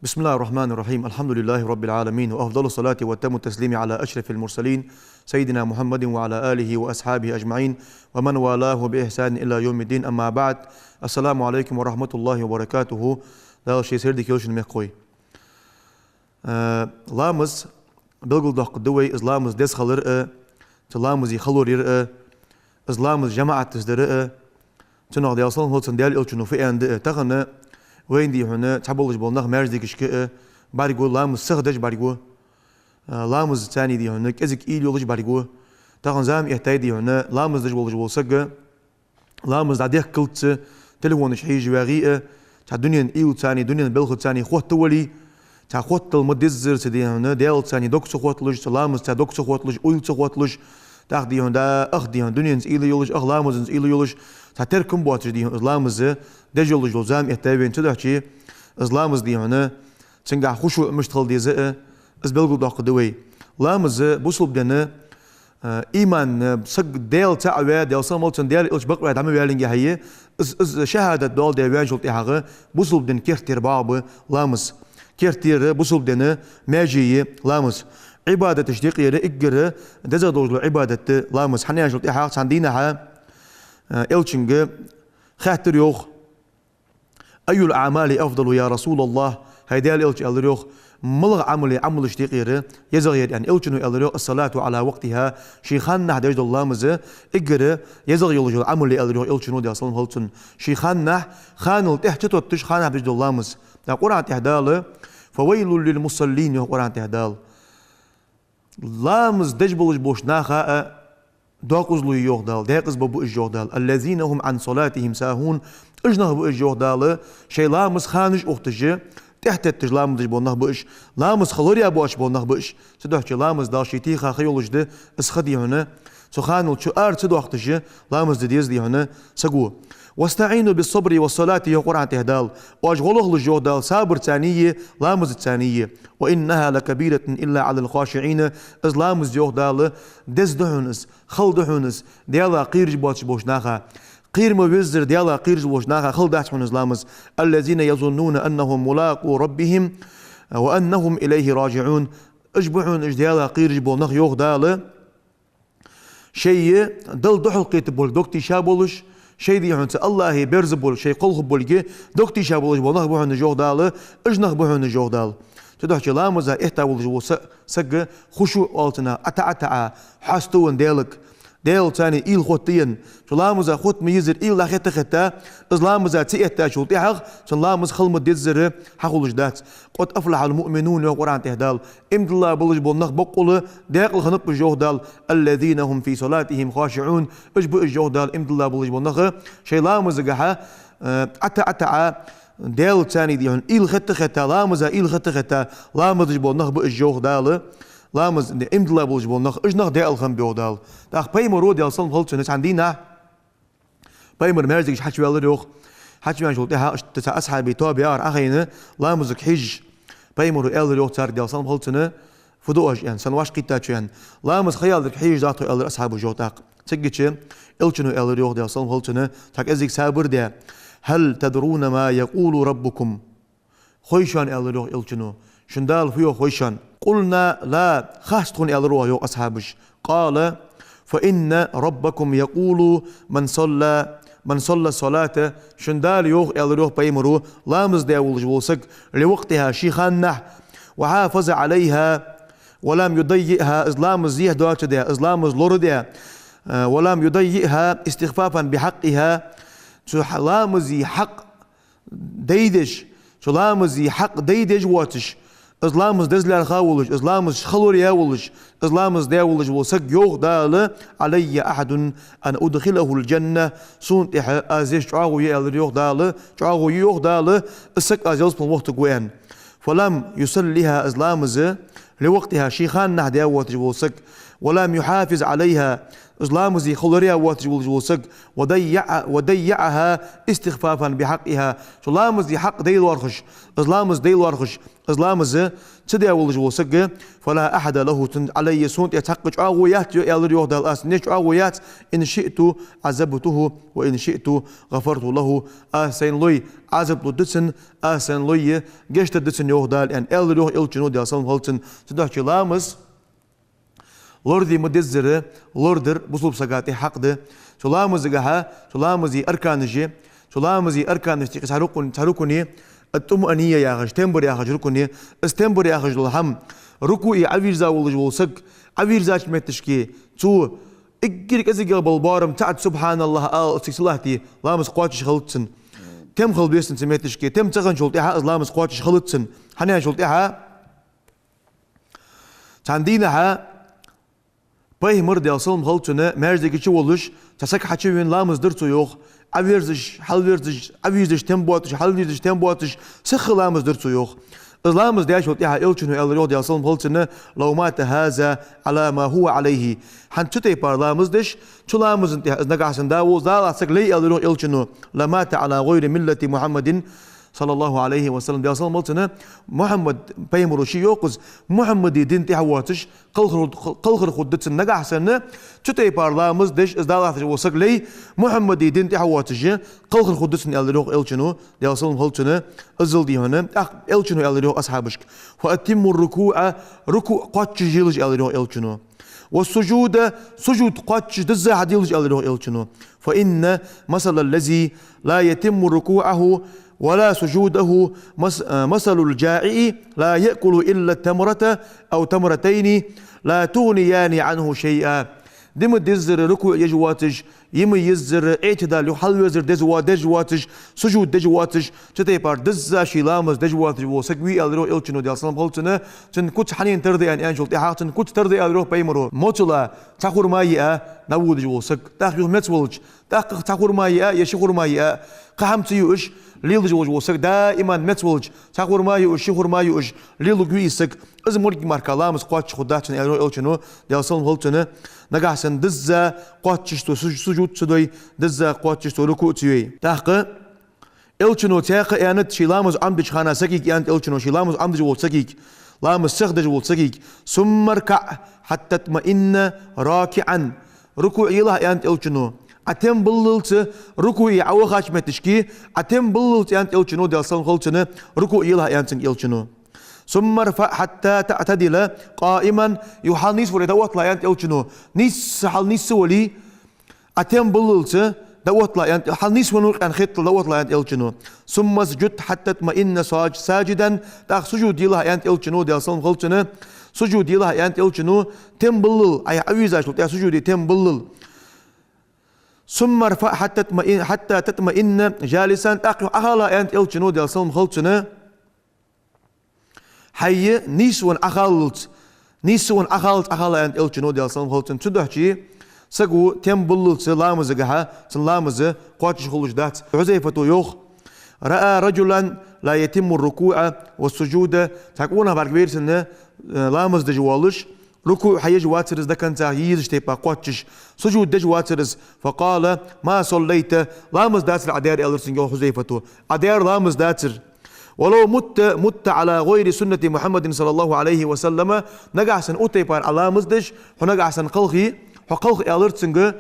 بسم الله الرحمن الرحيم. الحمد لله رب العالمين، وأفضل الصلاة وأتم التسليم على أشرف المرسلين سيدنا محمد وعلى آله وأصحابه أجمعين ومن والاه بإحسان إلى يوم الدين. أما بعد، السلام عليكم ورحمة الله وبركاته. Değerli şeyler dikilişin mekkoy. Lamız bilguldak duway islamız des khalır lamız ykhalorir islamız cemaat tizdir tınaq diyasan holsun del ilçunu fi endi taqını weyndi huna tabuluj bolnaq merzik işki barigo lamız sıgdaj barigo lamız tani di huna kezik il yoluj barigo taqın zam ihtaydi huna lamız daj boluj bolsak lamız da dek qıltı telefonu şhij wagi ta dünyen il tani dünyen bilxu tani xot tawli ta xottal mudizzer sediyana del tani doksu xotluj lamız ta doksu xotluj uyl xotluj taqdi hunda aqdi dünyen il yoluj lamız il yoluj ta terkum boatj di lamız daj yoluj zam ihtayben tudahchi lamız di huna çinga xushu müştaqil dize iz bilgu daqdaway lamız buslub dana iman sag del ta'wa del samoltan del ilch baqra dama welinge haye iz shahadat dol de wajult ihaga buslub den kertir babı lamız kertir buslub dana majiyi lamız ibadet ishtiqiri igri dazadul ibadet lamız hanajult ihaq sandina ha ilchinge khatir yoq ayul a'mali afdalu ya rasulullah haydal ilch alır yoq ملغ عمل اشتقيره يزغير يعني الجنو الريو الصلاه على وقتها شيخان نحدج الله مز اجر يزغي الجو عمل الريو الجنو دي اصلا هلتن شيخان خان تحتتش خان نحدج الله مز قران تهدال فويل للمصلين قران تهدال لامز دجبلج بوشناخا دوقزلو يوغدال داقز بو الجوغدال الذين هم عن صلاتهم ساهون اجنه بو الجوغدال شي لامز خانج اختجي تحت التجلام دج بونخ بش لامز خلوريا بوش بونخ بش سدوحچ لامز داشيتي خا خيولجد اسخدي هنا سخانو چو ار سدوختج لامز ديز دي هنا سغو واستعينوا بالصبر والصلاه يا قران تهدال واجغلغ الجودال صابر ثانيه لامز الثانيه وانها لكبيره الا على الخاشعين از لامز جودال دزدهنس خلدهنس ديلا قيرج بوش بوشناخا قير موزر ديالا قيرج وجناها خلدات من اسلامز الذين يظنون انهم ملاقو ربهم وانهم اليه راجعون اجبعون اجديالا قيرج بولنخ يوغ دال شيء دل دحلقيت بول دوكتي شابولش شيء دي هنت الله برز بول شيء قلخ بولجي دوكتي شابولش بولنخ بوهن جوغ دال اجنخ بوهن جوغ دال تدحكي لامزا احتاولج وسق خشوع التنا اتعتع حاستون ديلك ديل تاني إيل خوتين شلامز خوت ميزر إيل لخيت ختا إسلامز تيتا شو تيحق شلامز خلم ديزر حقول جدات قد أفلح المؤمنون يا قرآن تهدال إمد الله بلج بولنخ بقول داق الخنق بالجهدال الذين هم في صلاتهم خاشعون اجبؤ الجهدال إمد الله بلج بولنخ شلامز جحا أتا ديل تاني ديهن إيل ختا لامز إيل ختا لامز بولنخ بالجهدال لامز امد الله بولج بولنخ اجنخ دي الخم بيودال داخ بايمر رود يالصن هولتنس عندنا بايمر مرزق حكي والله روخ حكي ما شلتها تسع اصحابي توبيار اخينا لامزك حج بايمر ال روخ صار يالصن هولتنه فدوج يعني سنواش قيتاچن لامز خيال حج ذات ال اصحاب جوتاق تجيچ الچنو ال روخ يالصن هولتنه تاك ازيك صابر ده هل تدرون ما يقول ربكم خويشان ال روخ الچنو شندال فيو خويشان قلنا لا خاستون الروح يو أصحابش قال فإن ربكم يقول من صلى الصلاة شندال يوغ الروح بيمرو لامز داولج بولسك لوقتها شيخانه وحافظ عليها ولم يضيئها إسلام زيه دوات ده إسلام زلور ده ولم يضيئها استخفافا بحقها لامزي حق ديدش لامزي حق ديدش واتش إسلامز دزلر خاولج إسلامز خلوريا ولج إسلامز داولج وسق يوغ دال علي أحد أن أدخله الجنة سون إح أزيش تعاو يال يوغ دال تعاو يوغ دال السق أزيلس بالوقت قوين فلم يصليها إسلامز لوقتها شيخان نهدي واتج وسق ولم يحافظ عليها إسلامزي خلريا واتجولسك وديعها استخفافا بحقها إسلامزي حق ديل ورخش إسلامز ديل ورخش إسلامز تدي ولجولسك فلا أحد له علي سونت يتحقق عاويات يالر يوهدال أس نيش عاويات إن شئت عذبته وإن شئت غفرت له أسين لوي عذب لدسن أسين لوي جشت دسن يوهدال أن يالر يوه إلچنو دي أسلم هلتن تدحش لامز لوردي مدزر لوردر بصلب سقاتي حقده سلامز جها سلامزي أركانجي سلامزي أركانجي تحركني الطمأنينة يا أخي تمبر يا أخي ركني استمبر يا أخي الهم ركوعي عفيرزا والجوسك عفيرزاش متشكي تو إجريك أزيج بالبارم تعد سبحان الله استكسلاتي لامس قواتش خلطسن تم خل بيسن سميتشكي تم تغن شلطيها لامس قواتش خلطسن حنا شلطيها تاندينها باي مرد يصلم خلطنا مرزك شو ولش تسك حتشوين لامس درتو يوخ عفيرزش حلويرزش عفيرزش تمبواتش حلويرزش تمبواتش سخ لامس درتو يوخ إسلامز داش وتيها إلشنو الرياض يصلم خلصنا لو مات هذا على ما هو عليه حن تتي بارلامز دش تلامز انتها نقع سنداو زال سقلي الرياض إلشنو لمات على غير ملة محمد صلى الله عليه وسلم دي أصلا ملتنا محمد بيمرو شي يوقز محمد دين تحواتش قلخر خدتس نقع سنة تتي بارلامز دش ازدالات وسق لي محمد دين تحواتش قلخر خدتس الروح إلشنو دي أصلا ملتنا ازل دي هنا إلشنو الروح أصحابشك فأتم الركوع ركوع قاتش جيلج الروح إلشنو والسجود سجود قاتش دزا عديلج الروح إلشنو فإن مثل الذي لا يتم ركوعه ولا سجوده مثل الجائع لا يأكل إلا التمرة أو تمرتين لا تغنيان عنه شيئا دم دزر ركوع يجواتج يم يزر اعتدال يحل يزر دجواتج سجود دجواتج تتيبار دزا شيلامز دجواتج وسقوي الرو إلشنو دي أصلا بقولتنا تن كنت حنين ترضي أن أنجل تحاقتن كنت ترضي الرو بيمرو موتلا تخور مايا نود وسق تاخيو متولج تخور مايا يشخور مايا قحمت يوش ليل جوج وسق دائما متولج تخور مايا يشخور مايا يوش ليل جويسق از مرق ماركالامز قاتش خداتن الرو إلشنو دي أصلا بقولتنا نجحسن دزا قاتش تو سجود تدوي دزا قاتش تو ركوع تيوي تحقق إلشنو تاق أنت شيلامز عمدش خانا سكيك أنت إلشنو شيلامز عمدش وول سكيك لامز سخدج وول سكيك ثم اركع حتى تطمئن راكعا ركوع يلا أنت إلشنو أتم بللت ركوع عوخاش متشكي أتم بللت أنت إلشنو دي أصلا خلتنا ركوع يلا أنت إلشنو ثم ارفع حتى تعتدل قائما يحال نيس ولي دوت لا أنت إلشنو نيس حال نيس ولي أتم بللت دوت لا أنت حال نيس ونور أن خط دوت لا أنت إلشنو ثم اسجد حتى تطمئن ساجدا تاخ سجود يلا أنت إلشنو دي أصلا خلتنا سجود يلا أنت إلشنو تم بلل أي عويزاش يا سجودي تم بلل ثم ارفع حتى تطمئن جالسا تاخ أهلا أنت إلشنو دي أصلا خلتنا حي نيسون أخالت أخالا أنت إلشنو دي أصلا خلتن تدحشي سقو تنبلل سلامز جها سلامز قاتش خلوش دات حذيفة يوخ رأى رجلا لا يتم الركوع والسجود تكونها باركبير سنة لامز دجوالش ركوع حيج واترز دكان تاهيز تيبا قاتش سجود دج واترز فقال ما صليت لامز داتر عدير إلرسن يوخ حذيفة عدير لامز داتر ولو مت على غير سنة محمد صلى الله عليه وسلم نجح سن أوتيبار على مزدش ونجح سن قلخي ألرتسنج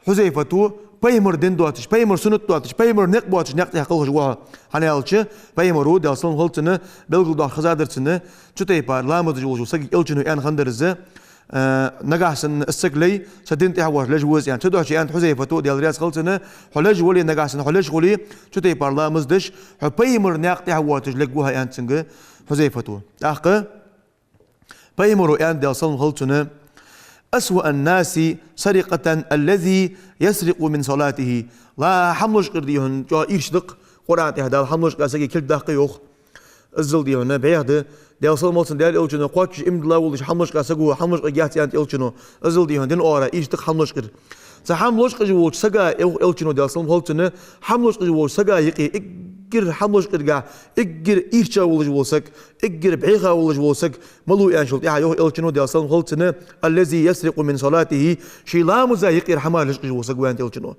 حذيفة بيمر دين دواتش بيمر سنة دواتش بيمر نقبواتش نقطع قلخ جواها هنالش بيمرو ده أصلا غلطنا بلغ ده خزادرتنا تتيبار لا مزدش وجو سجى إلشنو أن خندرزه نجح سن السقلي سدين تحوار لجوز يعني تدعش أنت حذيفة ديال رياض خلصنا حلج ولي نجح سن حلج ولي تتي بارلا مزدش حبيمر ناق تحواتج لجوها أنت سنج حذيفة أخ بيمر أنت ديال صلم خلصنا أسوأ الناس سرقة الذي يسرق من صلاته لا حملش قرديهن جا إيرشدق قرآن تهدال حملش قاسكي كل دقيق يوخ الزل ديهن بيهده ديال صلم مالسن ديال إلشنو قاتش إمدلا ولش حملش قاسقو حملش قياتي أنت إلشنو أزل ديهن دين أورا إيشدق حملش قر سحملش قجوش سجا إلشنو ديال صلم خلصنا حملش قجوش سجا يقي إجر حملش إرجع إجر إيرشا ولج وسك إجر بعيها ولج وسك ملو أنشلت يوه إلشنو دي أصلا خلصنا الذي يسرق من صلاته شيلام زايق يرحمالش وسك وين إلشنو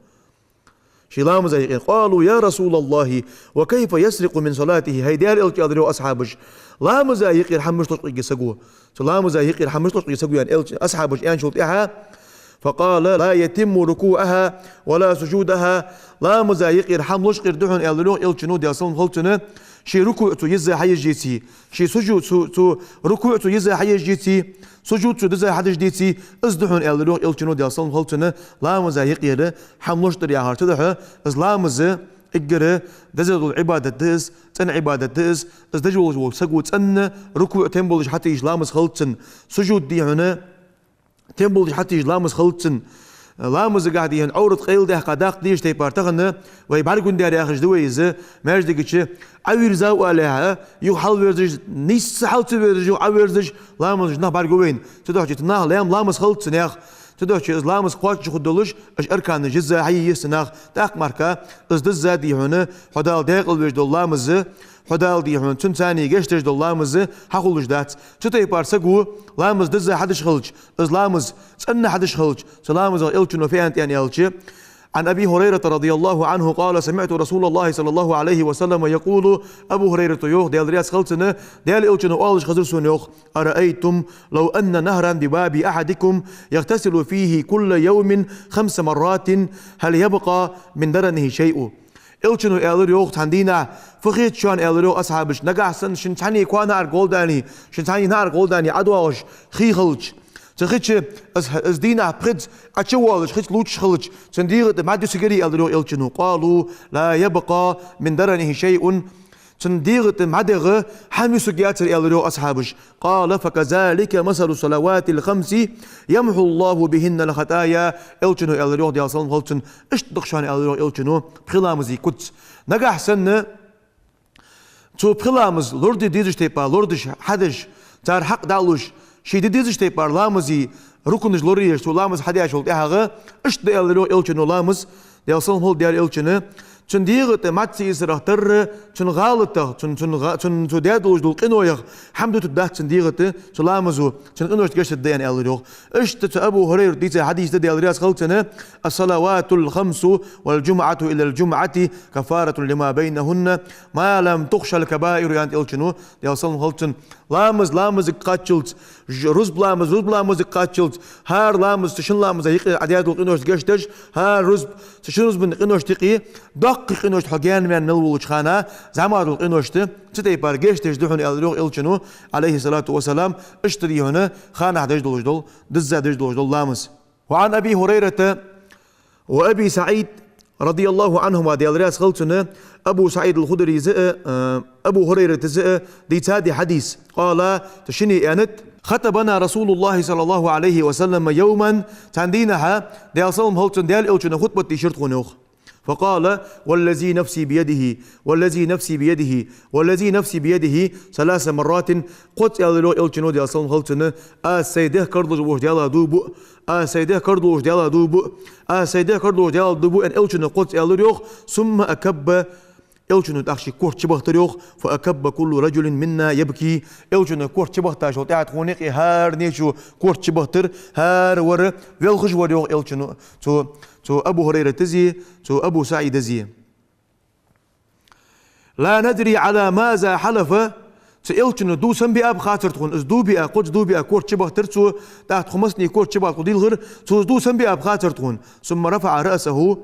شيلام زايق قالوا يا رسول الله وكيف يسرق من صلاته هيدار إلش أدريو أصحابش لام زايق يرحمش تطق يسقوه لام زايق يرحمش تطق يسقوه يعني إلش أصحابش أنشلت إياها فقال لا يتم ركوعها ولا سجودها لا مزايق يرحم لش قردهن ياللو إلشنو دي أصلا خلصنا شي ركوع تو يزا حي جيتي شي سجود تو ركوع تو يزا حي جيتي سجود تو دزا حدش ديتي ازدهن ياللو إلشنو دي أصلا خلصنا لا مزايق ير حملش در يهار تدها إسلام ز إجره دزل العبادة دز تن عبادة دز ازدجول جول سجود تن ركوع تنبلش حتى يجلامس خلصن سجود دي هنا تنبل حتى لامس خلصن لامس قاعدين عورت قيل ده قداق ديش تي بارتغن ويباركون داري اخش دويز ماج ديكش اوير زاو عليها يو حل ورزج نيس حلت ورزج اويرزج لامس جنا بارغوين تدوح تنا لامس خلصن ياخ تدوح لامس قوات خدلش اش اركان جزا حي يسناخ تاق ماركا از دزادي هنا حدال داقل وجد لامس حدال دي هون تنتاني جشتش دول لامز حقولش دات تتي بارسقو لامز دزا حدش خلج از لامز سن حدش خلج سلامز إلشنو في أنت يعني إلشي عن أبي هريرة رضي الله عنه قال سمعت رسول الله صلى الله عليه وسلم يقول أبو هريرة يوخ ديال رياس خلصنا ديال إلشنو آلش خزر سونيوخ أرأيتم لو أن نهرا بباب أحدكم يغتسل فيه كل يوم 5 مرات هل يبقى من درنه شيء إلشنو إلر يوخ تندينا فخيت شان إلر يوخ أصحابش نجاحسن شنتاني كوانا أرجولداني شنتاني نارجولداني عدواش خي خلج تخيتش از دينا بريد أتشوالش خيت لوتش خلج تندير ما دي سجري إلر يوخ إلشنو قالوا لا يبقى من درنه شيء تندير معدغ حمي سجيات إلر يوخ أصحابش قال فكذلك مثل الصلوات الخمس يمحو الله بهن الخطايا إلشنو إلر يوخ ديال صلم خلصن اشتدق شان إلر يوخ إلشنو بخلامزي كت نجاح سنة تو بخلامز لورد ديزش تيبا لوردش حدش تار حق دالوش شي ديزش تيبا لامزي ركنش لوريش تو لامز حدياش ولد إهاغ اشتد إلر يوخ إلشنو لامز ديال صلم خلص ديال إلشنو تنديغت ماتسي يسرحتر تن غالطه تن تدادوج دول قنويغ حمدو تداه تنديغت تلامزو تن قنوش تقشت الدين ألريغ اشتت أبو هريرة ديتا حديث دي الرياس خلطنا الصلوات الخمس والجمعة إلى الجمعة كفارة لما بينهن ما لم تخشى الكبائر يعني إلشنو دي أصلا خلطن لامز قاتشلت رزب لامز قاتشلت هار لامز تشن لامز يقي عدياد القنوش تقشتش هار رزب تشن رزب القنوش تقي دقيق إنوش حجان من نلولش خانة زمان القنوش تتي بارجيش تجدحون إلروح إلشنو عليه الصلاة والسلام اشتري هنا خانة حدش دولش دول دزا دش دولش دول لامس وعن أبي هريرة وأبي سعيد رضي الله عنهما ديال رياس خلصنا أبو سعيد الخدري زئ أبو هريرة زئ دي تادي حديث قال تشني أنت خطبنا رسول الله صلى الله عليه وسلم يوما تندينها ديال صلم هلتن ديال إلشنو خطبة تيشرت خنوخ فقال والذي نفسي بيده والذي نفسي بيده والذي نفسي بيده 3 مرات قد يالو إلشنو ديال صلم هلتن سيده كردوش بوش ديال دوبو سيده كردوش ديال دوبو سيده كردوش ديال دوبو أن إلشنو قد يالو ثم أكب إلشنو تأخشي كورت شبهتر يوخ فأكب كل رجل منا يبكي إلشنو كورت شبهتر شو تعت خونيقي هار نيشو كورت شبهتر هار ور ويلخش ور يوخ إلشنو تو أبو هريرة تزي تو أبو سعيد زي لا ندري على ماذا حلف تإلشنو دو سنبي أب خاطر تكون إز دو بيا قد دو بيا كورت شبهتر تو تحت خمسني كورت شبهتر قديل غير تو دو سنبي أب خاطر تكون ثم رفع رأسه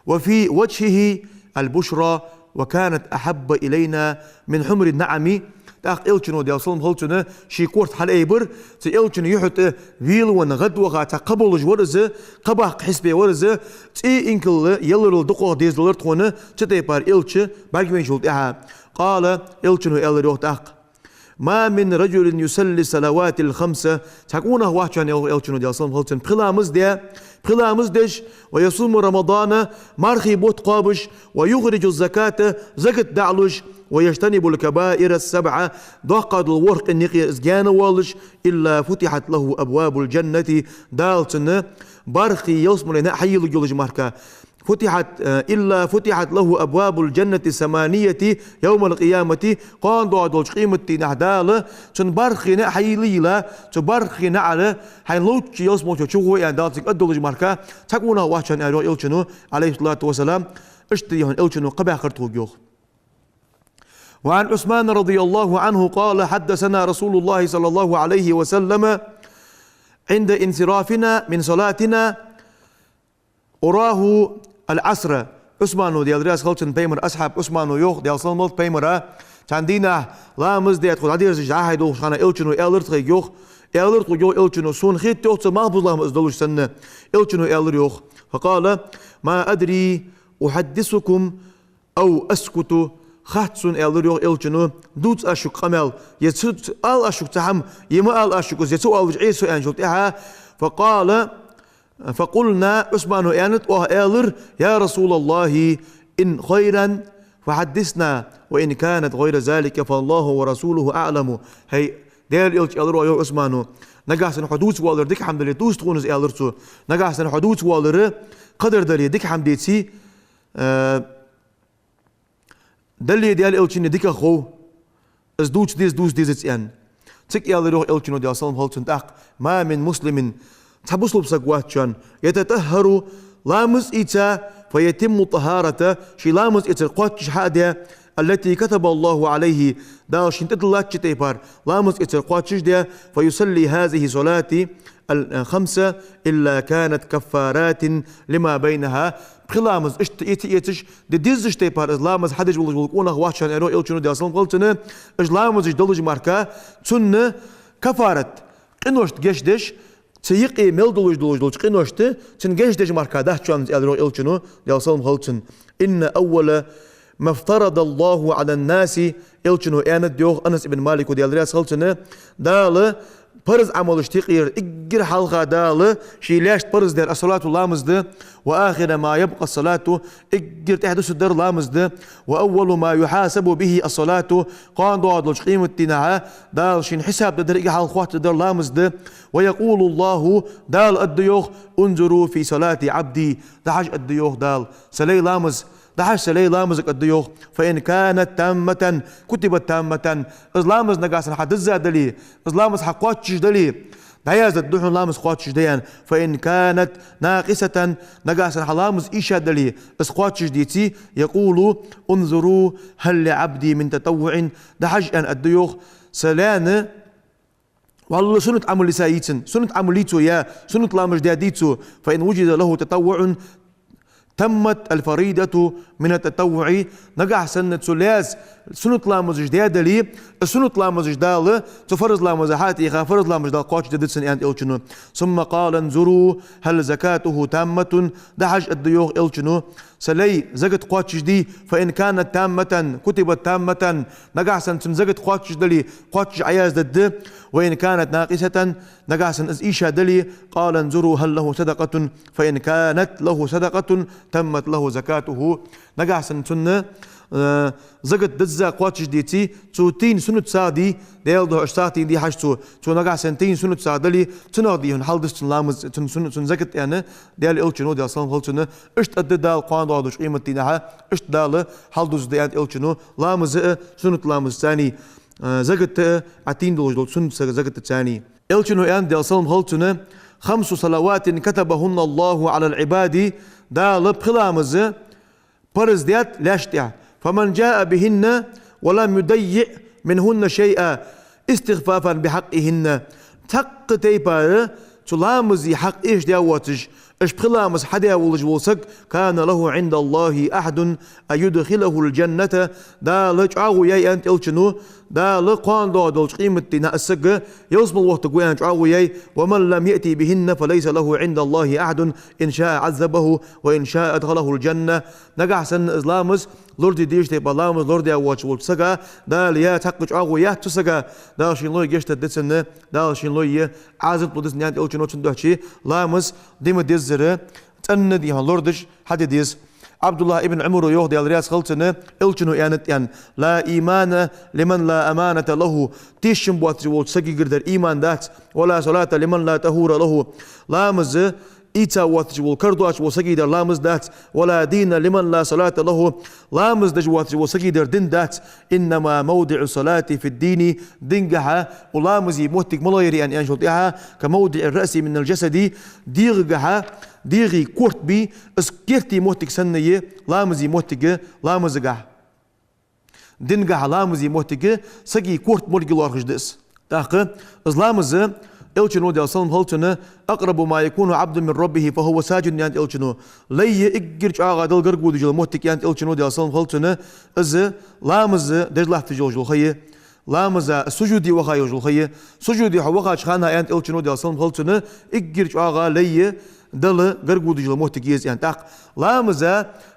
وفي وجهه البشرى وكانت أحب إلينا من حمر النعم تاق إلشنو ديال صلم خلصنا شي كورت حال إيبر تي إلشنو يحط ويلون غدوغا تقبل جورز قباق حسبي ورز تي إنكل يلر الدقوق ديز دولار تخونا تي بار إلش باقي جولت إها قال إلشنو إلر يوخ تاق ما من رجل يصلي الصلوات الخمسة تكون واحد إلشنو ديال صلم خلصنا بخلامز ديش ويصوم رمضان مارخي بوت قابش ويخرج الزكاة زكاة دعلش ويجتنب الكبائر 7 ضاقد الورق النقي ازجان والش إلا فتحت له أبواب الجنة دالتن بارخي يصم لنا حي الجلج ماركا فتحت له أبواب الجنة الثمانية يوم القيامة قان دعوة قيمة نحدال تنبرخنا حيليلا تبرخنا على حيلوتش يسمو تشوه يعني دالتك أدولج ماركا تكونا واشان أرو إلشنو عليه الصلاة والسلام اشتريهن إلشنو قبع خرطو جوخ. وعن عثمان رضي الله عنه قال حدثنا رسول الله صلى الله عليه وسلم عند انصرافنا من صلاتنا أراه العصر عثمانو ديال رياس خلطن بيمر أصحاب عثمانو يوخ ديال صلمت بيمر تاندينا لامز ديال خد عدير زجاها يدو خانا إلشنو إلرت يوخ إلرت يوخ إلشنو سون خيت يوخ ما بظلام إزدلوش سنة إلشنو إلر يوخ فقال ما أدري أحدثكم أو أسكت خاتسون إلر يوخ إلشنو دوت أشك قمل يتسوت آل أشك تحم يما آل أشك يتسو آل عيسو أنجلتها فقال فقلنا عثمان أنت وإلر يا رسول الله إن خيرا فحدثنا وإن كانت غير ذلك فالله ورسوله أعلم. هي ديال إلش إلر يا عثمان نجاسن حدوث والر ديك حمد لله توست تونس إلرتو نجاسن حدوث والر قدر دلي ديك حمديتي دلي ديال إلشين ديك خو از دوش ديز إن تك إلر إلشينو ديال صلهم هالتن تاق ما من مسلم تبصلب سقواتشان يتطهر لامز إيتا فيتم طهارته شي لامز إيتا قواتش حادة التي كتب الله عليه داشين تدلات تيبار لامز إيتا قواتش ديا فيصلي هذه صلاتي الخمسة إلا كانت كفارات لما بينها بخلامز إيتش ديزش تيبار إسلامز حدج والقونا غواتشان إيرو إلشنو ديا صلم قلتنا إسلامز دلج ماركا تن كفارت إنوشت جشدش تيقي ميل دولج قينوشت تنجيش دج ماركاده شان الرو إلشنو يالصلم هلتن إن أول ما افترض الله على الناس إلشنو أنا ديوغ أنس ابن مالك وديال رياس هلتن دال برز عملش تقير إجر حلقة دال شيلاش برز دير الصلاة لامزد وآخر ما يبقى الصلاة إجر تحدث الدر لامزد وأول ما يحاسب به الصلاة قان ضاد لش قيمة تناها دال شين حساب در إجر حلقة در لامزد ويقول الله دال الديوخ انظروا في صلاة عبدي دحج الديوخ دال سلي لامز دحج سلي لامزك الديوخ فإن كانت تامة كتبت تامة إسلامز نقاسن حد الزادلي إسلامز حقواتش دلي دايز الدحون لامز قواتش ديان فإن كانت ناقصة نقاسن حلامز إيشا دلي إسقواتش ديتي يقول انظروا هل لعبدي من تطوع دحج أن الديوخ سلان والله سنة عمل لسايتن سنة عمليتو يا سنة لامج داديتو فإن وجد له تطوع تمت الفريدة من التطوع نقع سنة سلاس سنة لامج دادلي السنة لامج دال تفرز لامج حاتي فرز لامج دال قواتش دادتسن أنت إلشنو ثم قال انظروا هل زكاته تامة دحج الديوغ إلشنو سلي زكت قواتش دي فإن كانت تامة كتبت تامة نقع سن زكت قواتش دلي قواتش عياز دد وإن كانت ناقصة نقع سن إيشا دلي قال انظروا هل له صدقة فإن كانت له صدقة تمت له زكاته نقع سن زغت دزا قواتش ديتي تو تين سنة سادي ديال دو اشتاتين دي حاجتو تو نقع سنتين سنة سادلي تناديهن حالدس تنلامز تن سنة زغت يعني ديال إلشنو ديال صلام خلتنا اشت أدد دال قوان دادوش قيمة دينها اشت دال حالدس ديال إلشنو لامز سنة لامز تاني زغت عتين دول سنة زغت تاني إلشنو يعني ديال صلام خلتنا 5 صلوات كتبهن الله على العباد دال بخلامز برز ديات لاشتع فمن جاء بهن ولم يضيع منهن شيئا استخفافا بحقهن تق تيبار تلامزي حق إيش داواتش إيش بخلامز حدا ولج وسق كان له عند الله أحد أن يدخله الجنة دا لجعو ياي أنت إلشنو دا لقوان دادل قيمة تنا السق يوصل الوقت قوان جعو ياي ومن لم يأتي بهن فليس له عند الله أحد إن شاء عذبه وإن شاء أدخله الجنة نقع سن إسلامز لورد ديش تيبا لامز لورد أواتش والسقا دا ليا تحق جعو يا تسقا دا شين لوي جيشت دسن دا شين لوي عازب بودس نيان إلشنو تندوحشي لامز ديم ديزر تن ديهان لوردش حد ديز عبد الله ابن عمر يوه ديال رياس خلتنا إلشنو يعني لا إيمان لمن لا أمانة له تيشن بواتش والسقي قردر إيمان دات ولا صلاة لمن لا تهور له لامز إيتا واتجول كردواش وسجيدر لامز دات ولا دين لمن لا صلاة له لامز دجوات وسجيدر دين دات إنما موضع الصلاة في الدين دينجها ولامزي موتك ملايري أن ينشطها كموضع الرأس من الجسد ديغها ديغي كورت بي اسكيرتي موتك سنية لامزي موتك لامزجها دينجها لامزي موتك سجي كورت مولجي لارخش دس تاخ إسلامز إلشنو دي أصلاً هالشنا أقرب ما يكون عبد من ربه فهو ساجد يانت إلشنو ليه إجرج آغا دل جرجو دجال موتك يانت إلشنو دي أصلاً هالشنا إز لامز دجلة تجوج الخية لامز سجودي وخا يوج الخية سجودي وخا شخانها يانت إلشنو دي أصلاً هالشنا إجرج آغا ليه دل جرجو دجال موتك يز يانت أق لامز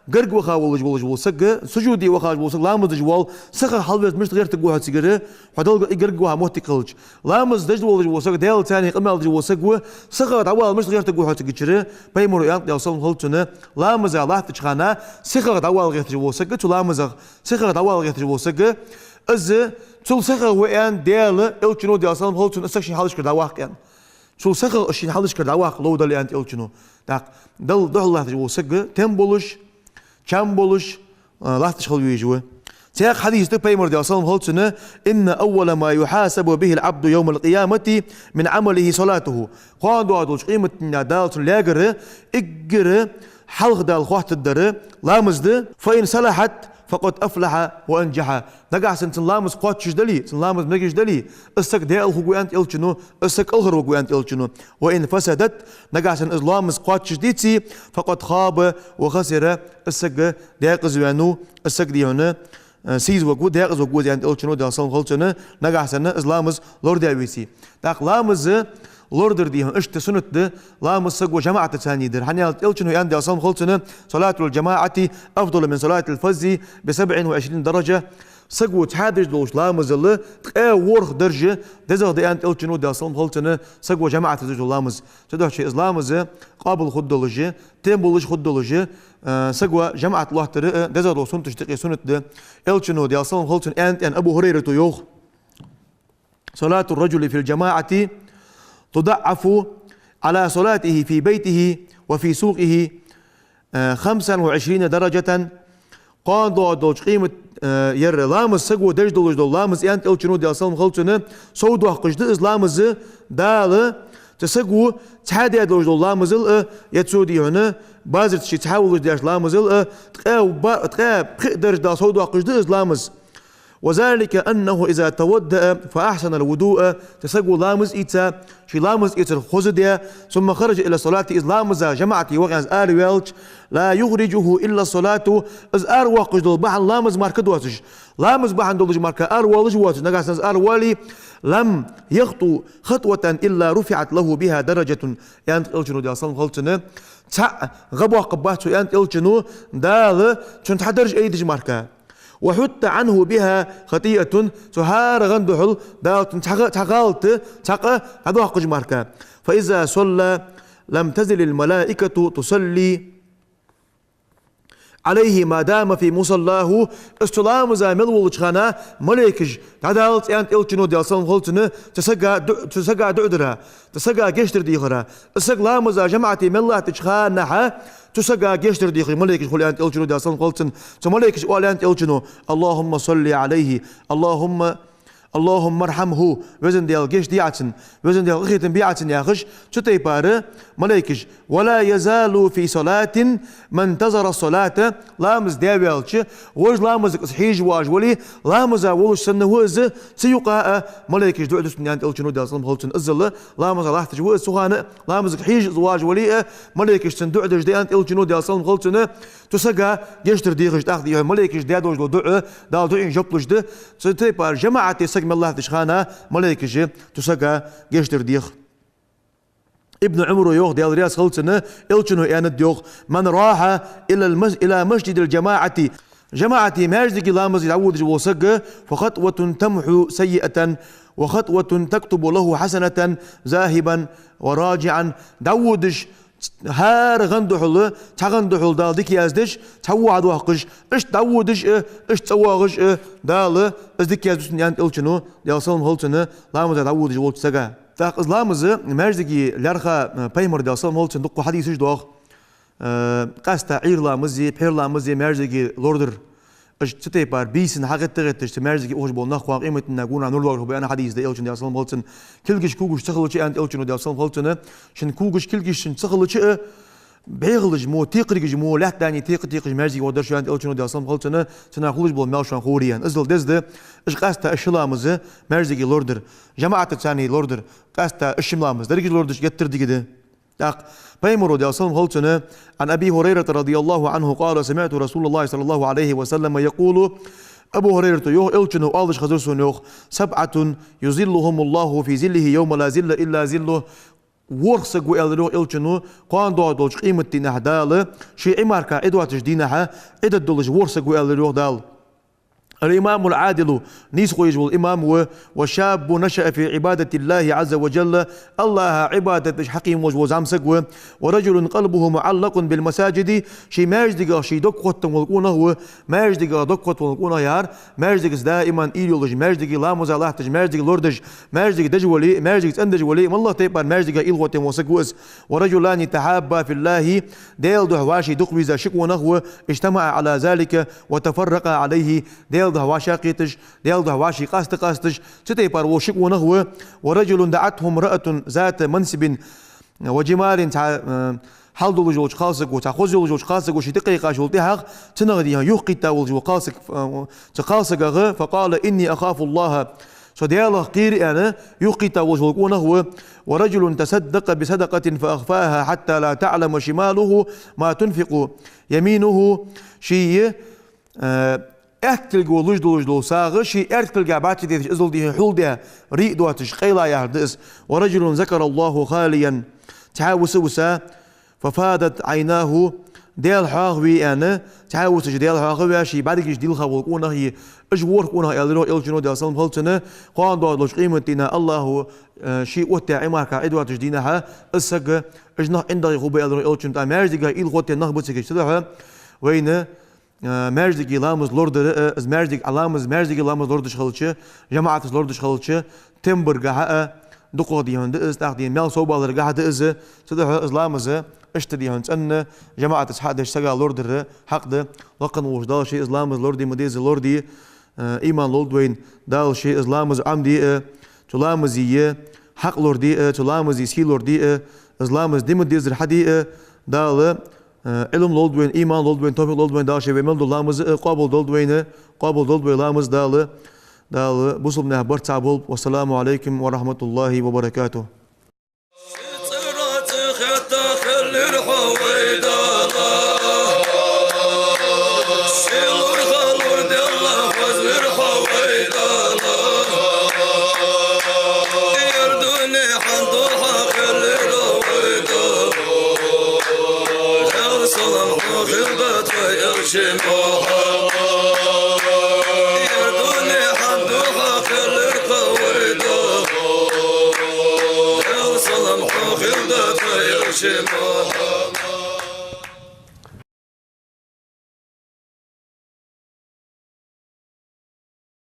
جرج وخا ولج سج سجودي وخا ولج لامز جوال سخ حلبت مش غير تقوها تسجره حدل جرج وها موتك قلج لامز دج ولج سج ديال ثاني قمال جو سج سخ عوال مش غير تقوها تسجره بيمر يانت يوصل هلتنا لامز الله تشخانه سخ عوال غير جو سج لامز سخ عوال غير جو سج از تول سخ وين ديال الچنو ديال صل هلتنا سكشن حالش كدا واقعا شو سخ اشين حالش كدا واق لو دل انت الچنو داق دل الله جو سج تمبولش كم بولش لا تشغل ويجوا سياق حديث تبيمر دي أصلا هالسنة إن أول ما يحاسب به العبد يوم القيامة من عمله صلاته قادوا عدوش قيمة دالت لاجر إجر حلق دال خوات الدر لامزد فإن صلحت فقد أفلح وأنجح نجح سنت لامز قاتش دلي سن لامز مجش دلي السك ديال الخوانت إلشنو السك الغر وخوانت إلشنو وإن فسدت نجح سن لامز قاتش ديتي فقد خاب وخسر السك ديال قزوانو السك ديونه سيز وجود ديال وجود يعني إلشنو ديال صن خلشنو نجح سن لامز لورد أبيسي داق لامز لوردر ديهم اشت سنت ده لامز سجوا جماعة ثاني در حني إلشنو عندي أصلا خلصنا صلاة الجماعة أفضل من صلاة الفز ب27 درجة سجوا تحادج دوش لامز الله ورخ درجة دزغ دي أنت إلشنو ده أصلا خلصنا سجوا جماعة زوج لامز تدوش شيء لامز قابل خدولجة تيمبولج خدولجة سجوا جماعة الله تر دزغ دو سنت تشتقي سنت ده إلشنو ده أصلا خلصنا أنت أن أبو هريرة يوخ صلاة الرجل في الجماعة تضعف على صلاته في بيته وفي سوقه 25 درجة قاضوا دوش قيمة ير لامز سجوا دج دولج دول لامز أنت إلشنو دي أصلا خلصنا سودوا قجد إسلامز دال تسجوا تحدي دولج دول لامز يتسودي هنا بازر شيء تحاول دياش لامز تقاب درج دا سودوا قجد إسلامز وذلك أنه إذا تودأ فأحسن الوضوء تسجوا لامز إيتا شي لامز إيتا خزديا ثم خرج إلى الصلاة إذ لامز جماعتي وقع آل ويلش لا يخرجه إلا الصلاة إذ آل واقج دول بحن لامز ماركد واتش لامز بحن دولج ماركا آل والج واتش نقاس آل والي لم يخطو خطوة إلا رفعت له بها درجة يعني إلشنو دي أصلا خلصنا غبوا قباتو يعني إلشنو دال شن تحدرج أيدج ماركا وحط عنه بها خطيئة سهار غندحل داوت تغالت تقى هذا ماركا فإذا صلى لم تزل الملائكة تصلي عليه ما دام في مصلاه استلام زامل ولجخانا ملائكج تعدالت أنت إلشنو ديال صلى خلتنا تسقى دعدرها تسقى جشتر ديخرا استقلام زا جماعة ملا تشخانها تسقى جشتر ديخرا ملائكج خلي أنت إلشنو ديال صلى خلتن ملائكج قال أنت إلشنو اللهم صل عليه اللهم ارحمه وزن ديال جيش ديعتن وزن ديال غيتن بيعتن يا خش تتي بار ملائكج ولا يزال في صلاة من انتظر الصلاة لامز ديالش وج لامز حيج واج ولي لامز ولش سنه وز سيقا ملائكج دعدس من عند الجنود ديال صلم خلتن ازل لامز الله تجو سخانه لامز حيج زواج ولي ملائكج تندعدش دي عند الجنود ديال صلم خلتن تسقى جشتر ديغش تاخذ ملائكج دادوج دعاء دال دعين جبلش ده تتي بار جماعة سجم الله تشخانه ملائكج تسقى جشتر ديغ ابن عمرو يوخ ديال رياض خلصنا إلشنو يعني ديوخ من راح إلى مسجد جماعة ماجدك لامز يعود جوسق فخطوة تمحو سيئة وخطوة تكتب له حسنة ذاهبا وراجعا داودش هار غندحل تغندحل دال ديك يازدش توعد وحقش اش داودش اش تواغش دال از ديك يازدش يعني إلشنو ديال صلم خلصنا لامز داودش وسقا تاق إسلامزة مرزقي لرخا بيمر دا صلى الله عليه حديث دوخ قاستا عير لامزي بحير لامزي مرزقي لوردر اش تتي بار بيسن حاجة تغتش مرزقي اوش بول نخوا قيمة نقول نور لور بأنا حديث دا إلشن دا صلى الله عليه كلش كوغش تخلو شيء أنت إلشن دا صلى الله عليه شن كوغش كلش شن تخلو شيء بيغلج مو تيقرج مو لا تاني تيق مرزقي ودرش أنت إلشن دا صلى الله عليه سنا خلوج بول مالشان خوريان إزل دزده اش قاستا اشلامزة مرزقي لوردر جماعة ثاني لوردر قاستا اشملامز درجة لوردش جتر دقيقة تاق بيمر دا صلى الله عليه عن أبي هريرة رضي الله عنه قال سمعت رسول الله صلى الله عليه وسلم يقول أبو هريرة يوه إلشنه آلش خزرسون يوه 7 يظلهم الله في ظله يوم لا ظل إلا ظله ورخصق وإلروه إلشنه قان دولش قيمة دينه دال شي عماركا إدواتش دينها إدد دولش ورخصق وإلروه دال الإمام العادل نيسخو يجب الإمام وشاب نشأ في عبادة الله عز وجل الله عبادة حقيم وزام سقوه ورجل قلبه معلق بالمساجد شي ماجدقا شي دقوة والقونه ماجدقا دقوة والقونه يار ماجدقس دائما إيلولج ماجدقي لا مزالحتج ماجدقي لوردج ماجدقي دجولي ماجدقس أندج ولي والله تيبان ماجدقا إلغوة وسقوس ورجلان تحابا في الله ديل دهواشي دقويزا شكونه اجتمع على ذلك وتفرق عليه ديل ده واشاقيتش ديل ده واشي قاستش ستي بار وشك ونهو ورجل دعتهم امرأة ذات منصب وجمال حال دول جوج خالصك وتاخذ جوج خالصك وشي دقيقة شولتها تنغديها يوقي تاول جو خالصك تخالصك فقال إني أخاف الله صدياله قير أنا يوقي تاول جو ونهو ورجل تصدق بصدقة فأخفاها حتى لا تعلم شماله ما تنفق يمينه شيء ارتكل جو لوج دول ساغ شي ارتكل جاباتي دي ازل دي حول دي ريق دواتش قيلا يهردس ورجل ذكر الله خاليا تعاوس وسا ففادت عيناه ديال حاغوي انا تعاوس ديال حاغوي شي بعد كيش ديل خاول كونه هي اجور كونه يالو الجنود ديال صلم هلتنا قان دولش قيمتنا الله شي وتا عماركا ادواتش دينها اسق اجنا عند يغوب يالو الجنود امريكا الغوت نخبتك تدها وين مرزقي لامز لوردر از مرزق علامز مرزقي لامز لوردش خلچه جماعت لوردش خلچه تمبر غا دقو ديهند از تاخدين مال صوبالر غا از تده از لامز اشتديهند ان جماعت حدش سغا لوردر حق لقن وجدال شي اسلامز لوردي مديز لوردي ايمان لولدوين دال شي اسلامز عمدي تلامزيه حق لوردي تلامزي سي لوردي اسلامز دي مديز حدي دال علم لولدوين إيمان لولدوين توفيق لولدوين داشي ومن دولامز قابل دولدوين لامز دال بوصلنا برتعبول والسلام عليكم ورحمة الله وبركاته. يردوني حمدوها كل القويدة يا صلم حوخي ودفع يرشموها